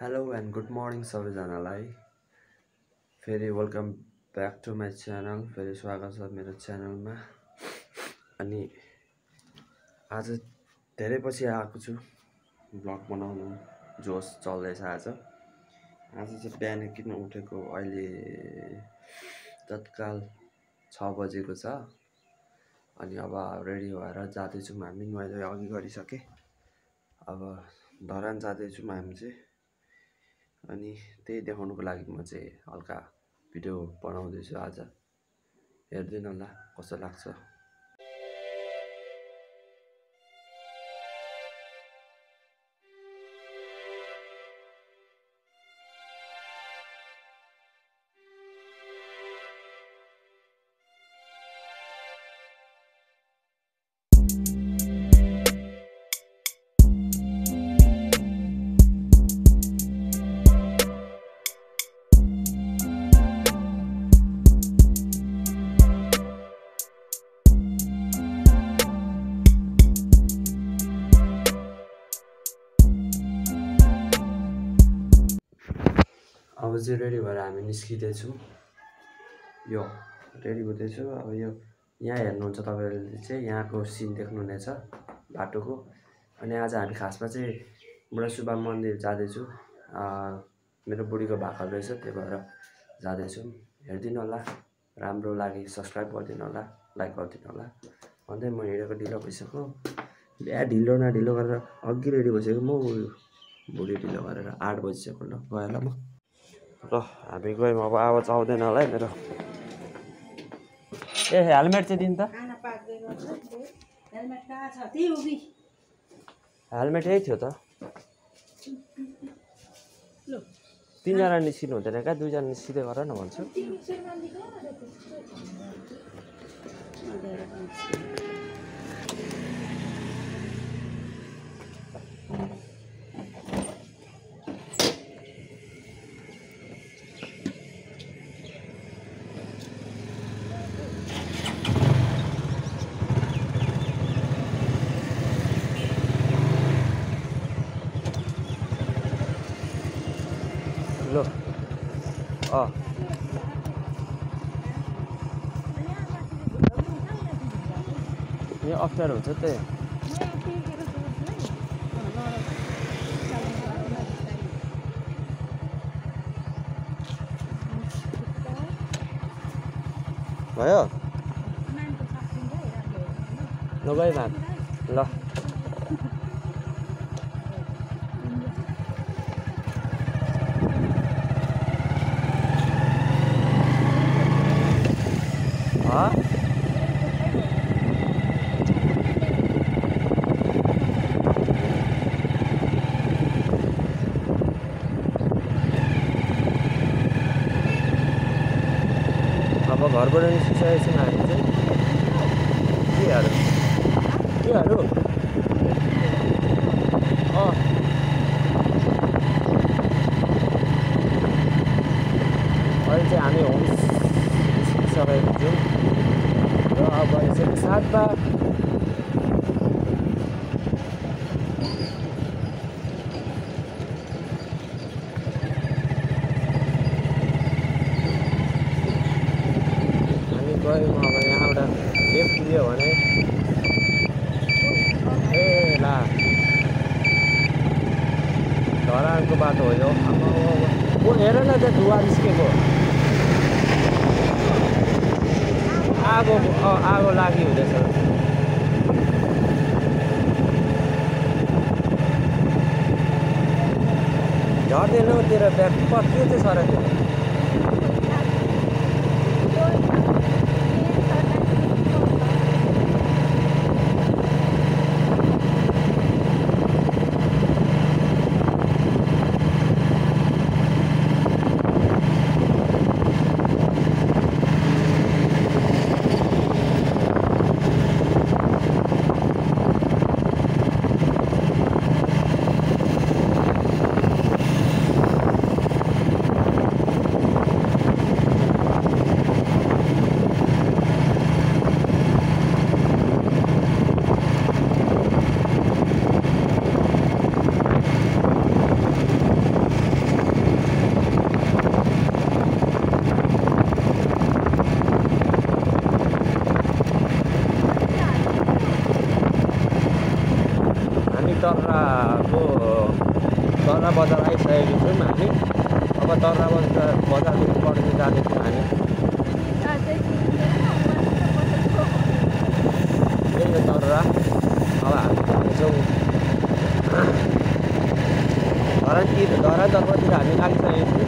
Hello and good morning सबैजनालाई फेरि welcome back to my channel. फेरि स्वागत छ मेरो च्यानलमा। अनि आज धेरै पछि आएको छु भ्लग बनाउनु, जोस चल्दैछ। आज चाहिँ बिहान किन उठेको, अहिले तत्काल 6 बजेको छ। अनि अब रेडी भएर जाँदैछौँ हामी। मैले अघि गरिसकेँ, अब धरान जाँदैछौँ हामी चाहिँ। अनि त्यही देखाउनुको लागि म चाहिँ हल्का भिडियो बनाउँदैछु आज। हेरिदिनु होला कस्तो लाग्छ। अब चाहिँ रेडी भएर हामी निस्किँदैछौँ। यो रेडी हुँदैछु। अब यो यहाँ हेर्नुहुन्छ तपाईँहरूले चाहिँ यहाँको सिन देख्नुहुनेछ बाटोको। अनि आज हामी खासमा चाहिँ बुढा सुब्बा मन्दिर जाँदैछु। मेरो बुढीको भाका रहेछ, त्यही भएर जाँदैछौँ। हेरिदिनु होला, राम्रो लागि सब्सक्राइब गरिदिनु होला, लाइक गरिदिनु होला भन्दै म हिँडेको ढिलो भइसक्यो। बिहा ढिलो न ढिलो गरेर अघि रेडी भइसक्यो म। बुढी ढिलो गरेर 8 बजिसक्यो। ल गएँ ल म। ल हामी गयौँ। अब आवाज आउँदैन होला है मेरो। ए हेलमेट चाहिँ दिनु त। हेलमेट यही थियो त। 3 जना निस्किनु हुँदैन क्या, 2 जना निस्किँदै गर न भन्छु। लो यो अप्ठ्यारो हुन्छ त्यही। भयो नगए भाग ल। अब घरबाट निस्किसकेको छौँ हामी चाहिँ। केहरू अहिले चाहिँ हामी होम निस्किसकेको छौँ र अब चाहिँ 7 बा। अब यहाँबाट लेफ्ट लियो भने ए ला धरानको बाटो हो यो। अब हेर न त्यो धुवा निस्केको। आगो लागि हुँदैछ। झर्दैन तेरो ब्याग के चाहिँ सरेको। तर्रा बजार आइसकेको छौँ हामी। अब तर्रा बजारदेखि पढेर जाँदैछौँ हामी। त्यही हो तर्रा। अब हामी जाँदैछौँ धरानतर्फतिर हामी लागिसकेको छौँ।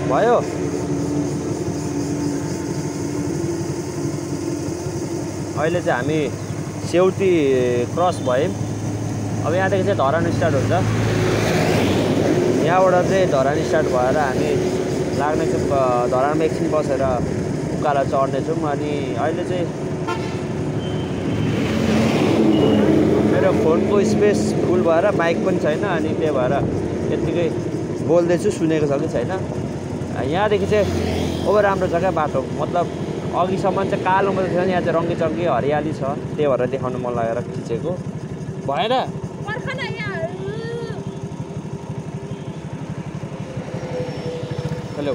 भयो अहिले चाहिँ हामी सेउटी क्रस भयौँ। अब यहाँदेखि चाहिँ धरान स्टार्ट हुन्छ। यहाँबाट चाहिँ धरान स्टार्ट भएर हामी लाग्नेछौँ धरानमा एकछिन बसेर उकालो चढ्नेछौँ। अनि अहिले चाहिँ मेरो फोनको स्पेस फुल भएर माइक पनि छैन, अनि त्यही भएर यत्तिकै बोल्दैछु, सुनेको छ कि छैन। यहाँदेखि चाहिँ ओभर राम्रो जग्गा बाटो, मतलब अघिसम्म चाहिँ कालो मात्रै थियो, यहाँ चाहिँ रङ्गीचङ्गी हरियाली छ, त्यही भएर देखाउनु मन लागेर खिचेको। भएन हेलो।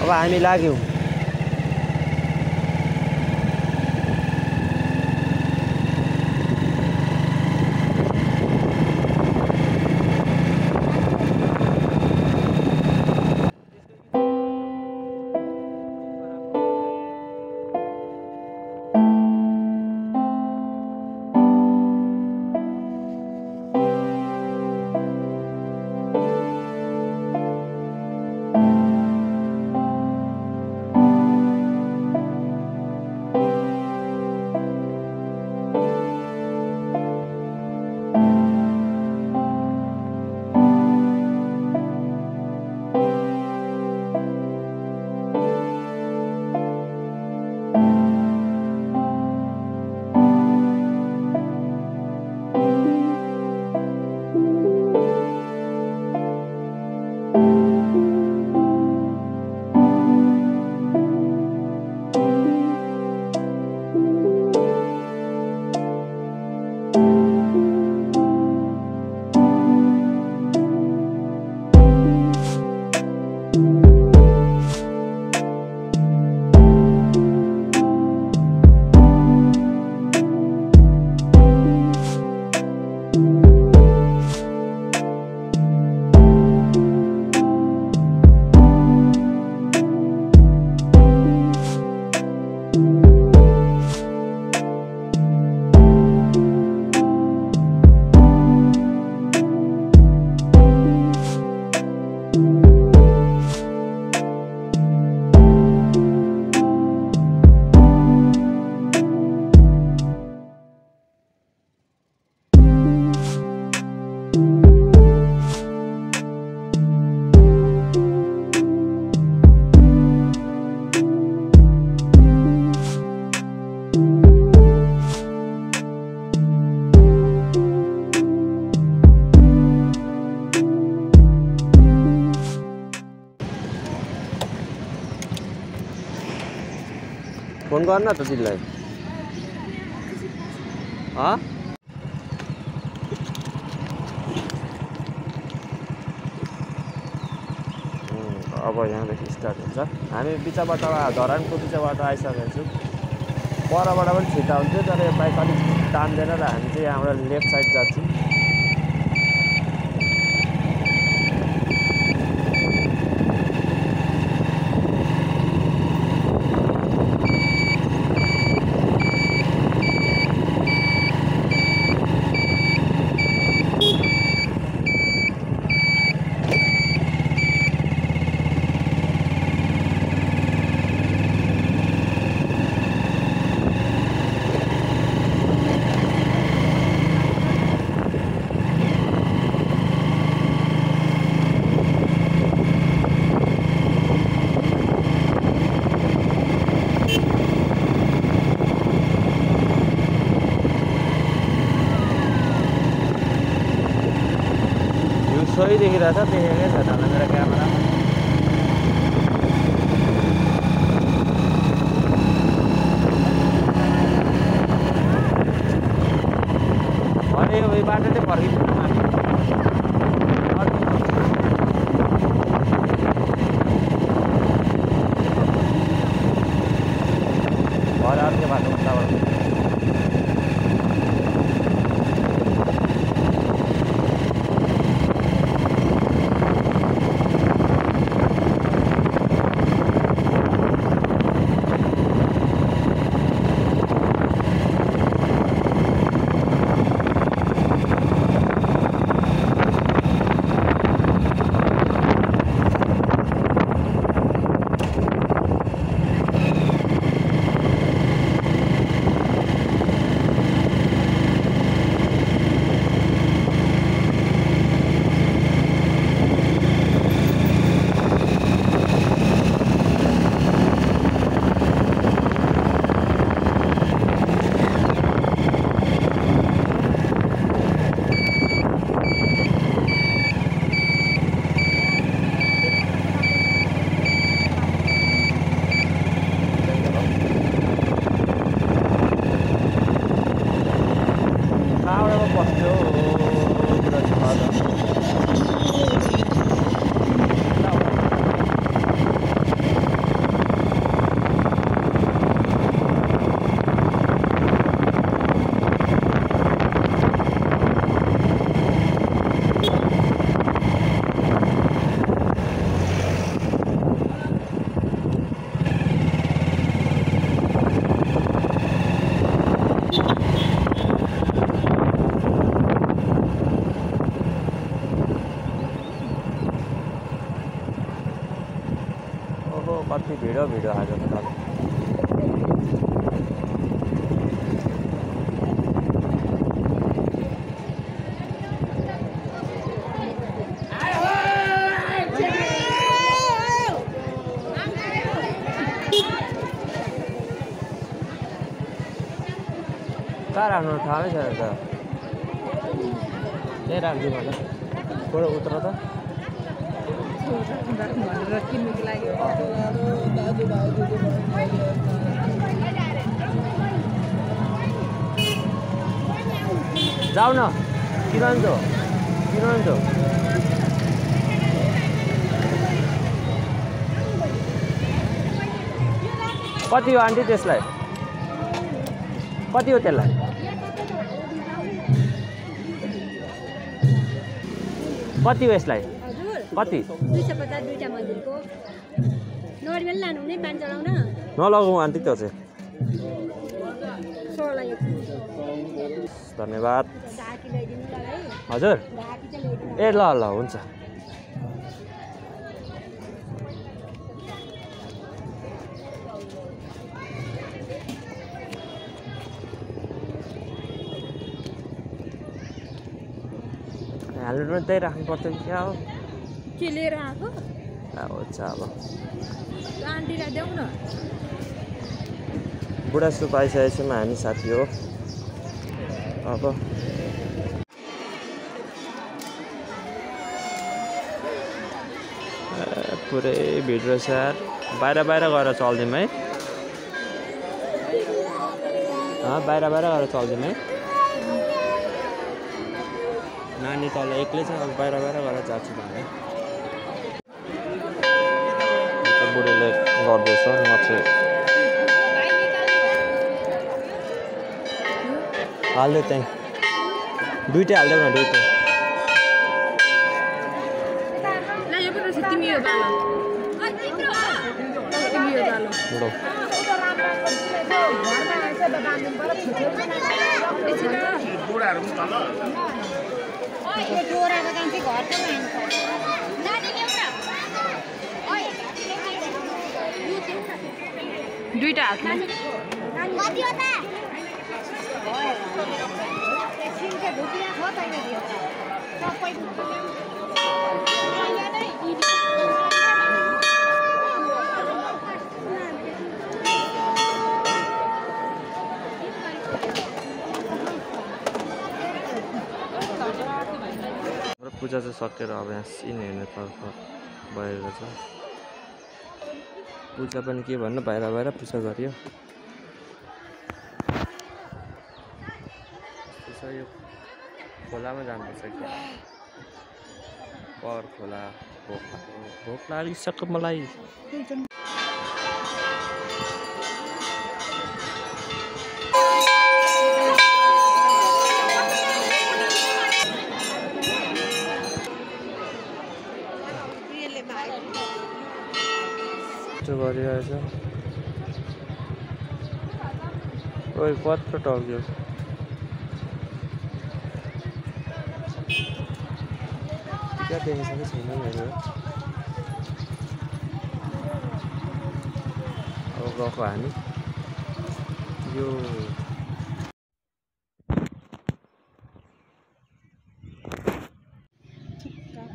अब हामी लाग्यौँ। फोन गर्न त तिमीलाई। अब यहाँदेखि स्टार्ट हुन्छ। हामी बिचबाट धरानको बिचबाट आइसकेको छौँ। परबाट पनि छिट्टा हुन्थ्यो, तर यो बाइक अलिक तान्दैन र हामी चाहिँ यहाँबाट लेफ्ट साइड जान्छौँ। देखिरहेछ देखेकै छैन होला मेरो क्यामेरा भने यो बाटो चाहिँ फर्किन्छ भरे अर्को बाटो उताबाट कति भिड आज त कहाँ राख्नु ठाउँै छैन त त्यही राखिदिउँ होला थोरै उत्र त जाऊ न किन कति हो आन्टी त्यसलाई कति हो त्यसलाई कति हो यसलाई कति 250 दुईटा मन्दिरको नर्मल लानु नै पानी चलाउन नलगाउँ आन्टी त्यो चाहिँ 16 लाई धन्यवाद ढाकी ल्याइदिनु मलाई हजुर ढाकी चाहिँ ल्याइदिनु ए ल ल हुन्छ हाल्नु त्यही राख्नुपर्छ कि क्या हो के लिएर आएको हुन्छ अब आन्टीलाई देऊ न बुढासु पाइसकेको छौँ हामी साथी हो अब पुरै भिड रहेछ यार बाहिर गएर चल्दिउँ है बाहिर गएर चल्दिउँ है नानी तल एक्लै छ अब बाहिर गएर जान्छु भने बुढीले गर्दैछ म चाहिँ हाल्दै त्यहीँ दुइटै हाल्दै न दुइटै दुईटा हातमा पूजा चाहिँ सकेर अब यहाँ सिन हेर्नेतर्फ भएर छ। पूजा पनि के भन्नु बाहिर पूजा गरियो। त्यसो यो खोलामा जानुपर्छ क्या पर खोला। भोक लागिसक्यो मलाई। गरिरहेछ ओइ कत्रो टक्यो। क्या देखेको छैन मेरो। अब गएको हामी यो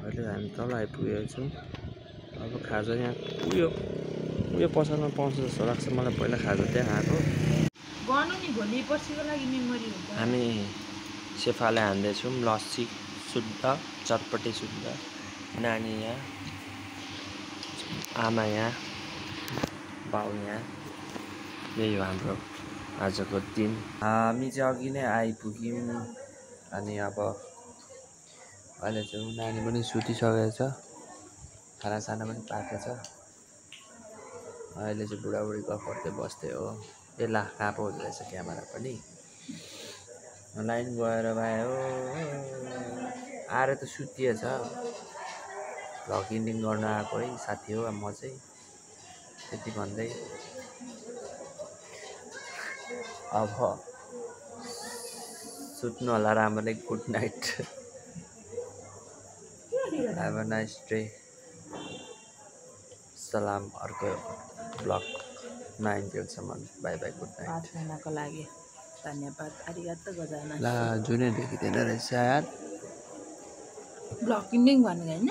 अहिले हामी तल आइपुगेको छौँ। अब खाजा यहाँ उयो पसलमा पाउँछ जस्तो लाग्छ मलाई। पहिला खाजा त्यहाँ खाएको गर्नु नि भोलि पर्सिको लागि मेमोरी हुन्छ। हामी सेफाले हान्दैछौँ लस्सी शुद्ध चटपटे शुद्ध। नानी यहाँ, आमा यहाँ, बाउ यहाँ। यही हो हाम्रो आजको दिन। हामी चाहिँ अघि नै आइपुग्यौँ अनि अब अहिले चाहिँ नानी पनि सुतिसकेको छ। खानासाना पनि पाकेको छ। अहिले चाहिँ बुढाबुढी गफ गर्दै बस्दै हो। ए ला कहाँ पो हुँदो रहेछ क्यामेरा पनि। लाइन गएर भयो आएर त सुतिएछ। भ्लग एडिटिङ गर्न आएको है साथी हो म चाहिँ त्यति भन्दै अब सुत्नु होला राम्ररी। Good night. Have a nice day. सलाम अर्को ब्लगमा आइन्जेलसम्म बाई बाई गुड नाइट। 5 महिनाको लागि धन्यवाद। आरिगातो गोजाइमास। ला जुनै देखिँदैन रहेछ यार। ब्लग एन्डिङ भन्नु हैन।